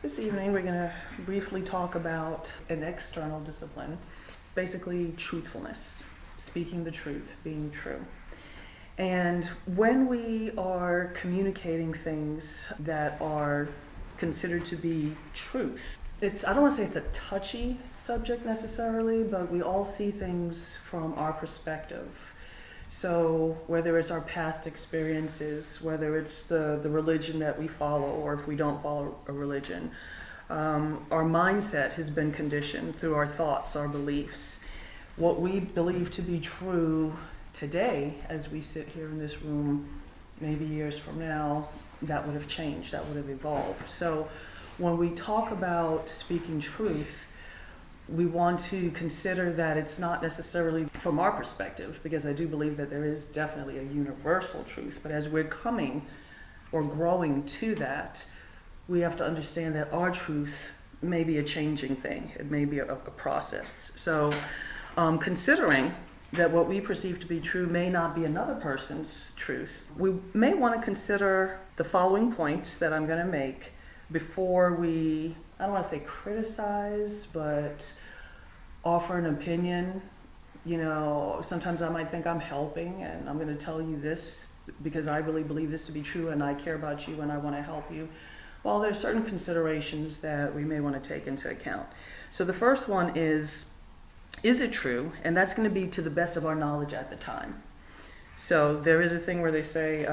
This evening we're going to briefly talk about an external discipline, basically truthfulness, speaking the truth, being true. And when we are communicating things that are considered to be truth, I don't want to say it's a touchy subject necessarily, but we all see things from our perspective. So whether it's our past experiences, whether it's the religion that we follow, or if we don't follow a religion, our mindset has been conditioned through our thoughts, our beliefs. What we believe to be true today, as we sit here in this room, maybe years from now, that would have changed, that would have evolved. So when we talk about speaking truth, we want to consider that it's not necessarily from our perspective, because I do believe that there is definitely a universal truth, but as we're coming or growing to that, we have to understand that our truth may be a changing thing. It may be a process. So considering that what we perceive to be true may not be another person's truth, we may want to consider the following points that I'm going to make before we, I don't want to say criticize, but offer an opinion. You know, sometimes I might think I'm helping and I'm going to tell you this because I really believe this to be true and I care about you and I want to help you. Well, there's certain considerations that we may want to take into account. So the first one is it true? And that's going to be to the best of our knowledge at the time. So there is a thing where they say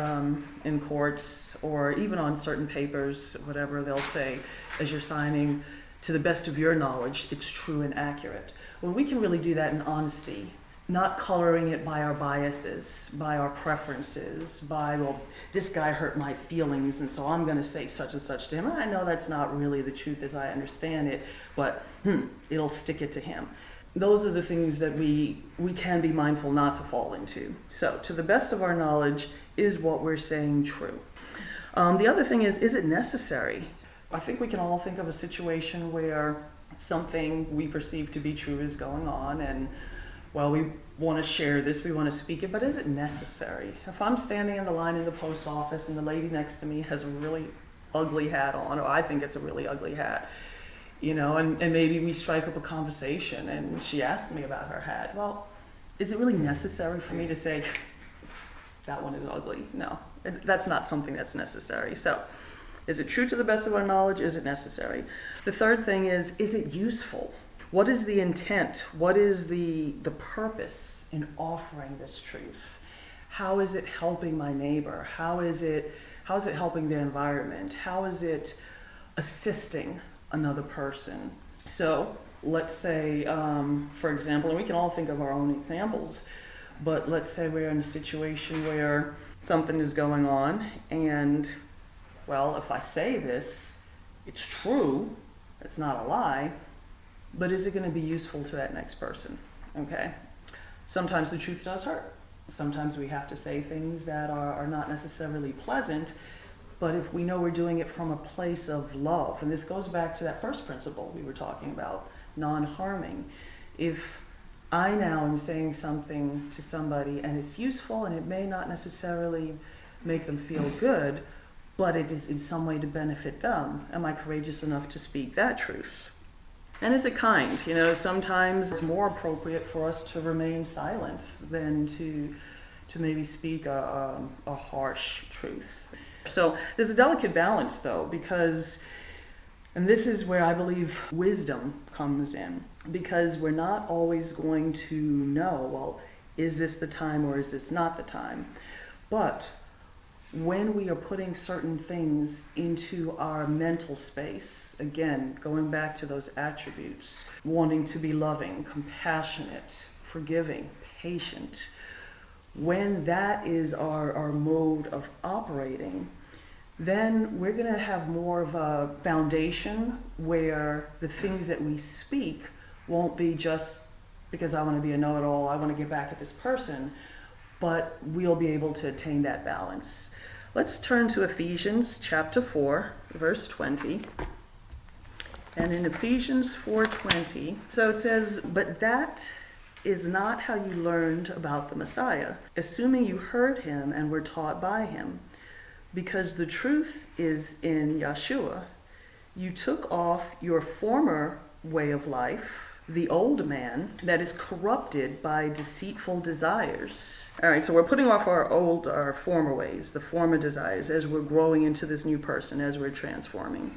in courts or even on certain papers, whatever, they'll say as you're signing, to the best of your knowledge, it's true and accurate. Well, we can really do that in honesty, not coloring it by our biases, by our preferences, by, well, this guy hurt my feelings and so I'm going to say such and such to him. I know that's not really the truth as I understand it, but it'll stick it to him. Those are the things that we can be mindful not to fall into. So, to the best of our knowledge, is what we're saying true? The other thing is it necessary? I think we can all think of a situation where something we perceive to be true is going on, and, well, we want to share this, we want to speak it, but is it necessary? If I'm standing in the line in the post office and the lady next to me has a really ugly hat on, or I think it's a really ugly hat, you know, and maybe we strike up a conversation and she asks me about her hat. Well, is it really necessary for me to say, that one is ugly? No, that's not something that's necessary. So, is it true to the best of our knowledge? Is it necessary? The third thing is it useful? What is the intent? What is the purpose in offering this truth? How is it helping my neighbor? How is it helping the environment? How is it assisting another person? So let's say, for example, and we can all think of our own examples, but let's say we're in a situation where something is going on and, well, if I say this, it's true, it's not a lie, but is it going to be useful to that next person? Okay. Sometimes the truth does hurt. Sometimes we have to say things that are not necessarily pleasant, but if we know we're doing it from a place of love, and this goes back to that first principle we were talking about, non-harming. If I now am saying something to somebody and it's useful and it may not necessarily make them feel good, but it is in some way to benefit them, am I courageous enough to speak that truth? And is it kind? You know, sometimes it's more appropriate for us to remain silent than to maybe speak a harsh truth. So there's a delicate balance, though, because, and this is where I believe wisdom comes in, because we're not always going to know, well, is this the time or is this not the time? But when we are putting certain things into our mental space, again, going back to those attributes, wanting to be loving, compassionate, forgiving, patient, when that is our mode of operating, then we're going to have more of a foundation where the things that we speak won't be just because I want to be a know-it-all, I want to get back at this person, but we'll be able to attain that balance. Let's turn to Ephesians chapter 4, verse 20. And in Ephesians 4:20, so it says, "But that is not how you learned about the Messiah, assuming you heard him and were taught by him. Because the truth is in Yeshua, You took off your former way of life, the old man that is corrupted by deceitful desires. All right, so we're putting off our former ways, the former desires, as we're growing into this new person, as we're transforming.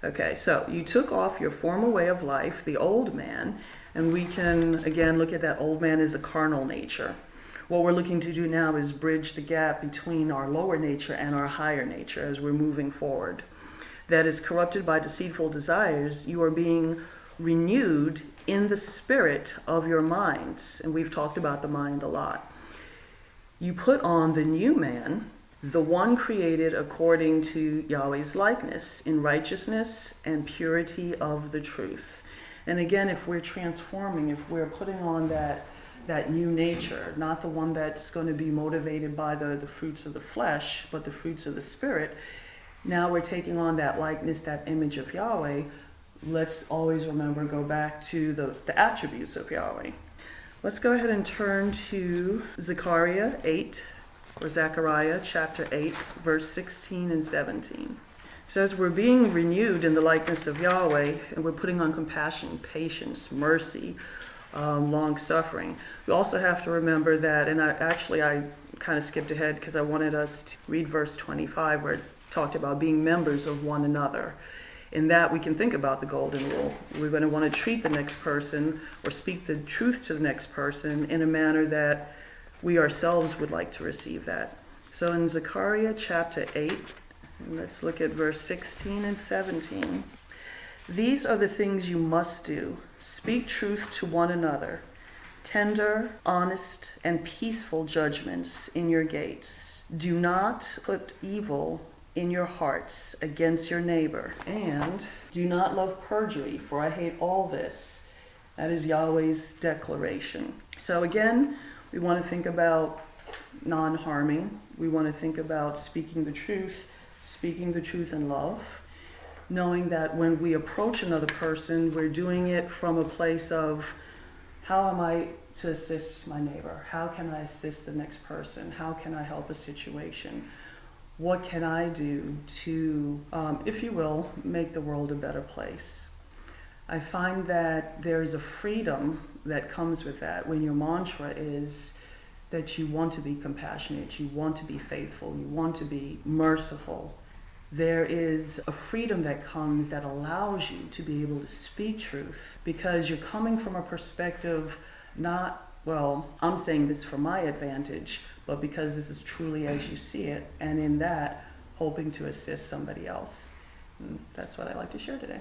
Okay, so you took off your former way of life, the old man, and we can, again, look at that old man as a carnal nature. What we're looking to do now is bridge the gap between our lower nature and our higher nature as we're moving forward. That is corrupted by deceitful desires. You are being renewed in the spirit of your minds. And we've talked about the mind a lot. You put on the new man, the one created according to Yahweh's likeness, in righteousness and purity of the truth. And again, if we're transforming, if we're putting on that new nature, not the one that's going to be motivated by the fruits of the flesh, but the fruits of the spirit, now we're taking on that likeness, that image of Yahweh. Let's always remember, go back to the attributes of Yahweh. Let's go ahead and turn to Zechariah chapter 8, verse 16 and 17. So as we're being renewed in the likeness of Yahweh, and we're putting on compassion, patience, mercy, long-suffering, we also have to remember that, and I kind of skipped ahead because I wanted us to read verse 25, where it talked about being members of one another. In that, we can think about the golden rule. We're going to want to treat the next person or speak the truth to the next person in a manner that we ourselves would like to receive that. So in Zechariah chapter 8, let's look at verse 16 and 17. These are the things you must do. Speak truth to one another. Tender, honest, and peaceful judgments in your gates. Do not put evil in your hearts against your neighbor. And do not love perjury, for I hate all this. That is Yahweh's declaration. So again, we want to think about non-harming. We want to think about speaking the truth in love, knowing that when we approach another person, we're doing it from a place of, how am I to assist my neighbor? How can I assist the next person? How can I help a situation? What can I do to, if you will, make the world a better place? I find that there is a freedom that comes with that when your mantra is that you want to be compassionate, you want to be faithful, you want to be merciful. There is a freedom that comes that allows you to be able to speak truth, because you're coming from a perspective not, well, I'm saying this for my advantage, but because this is truly as you see it, and in that, hoping to assist somebody else. And that's what I'd like to share today.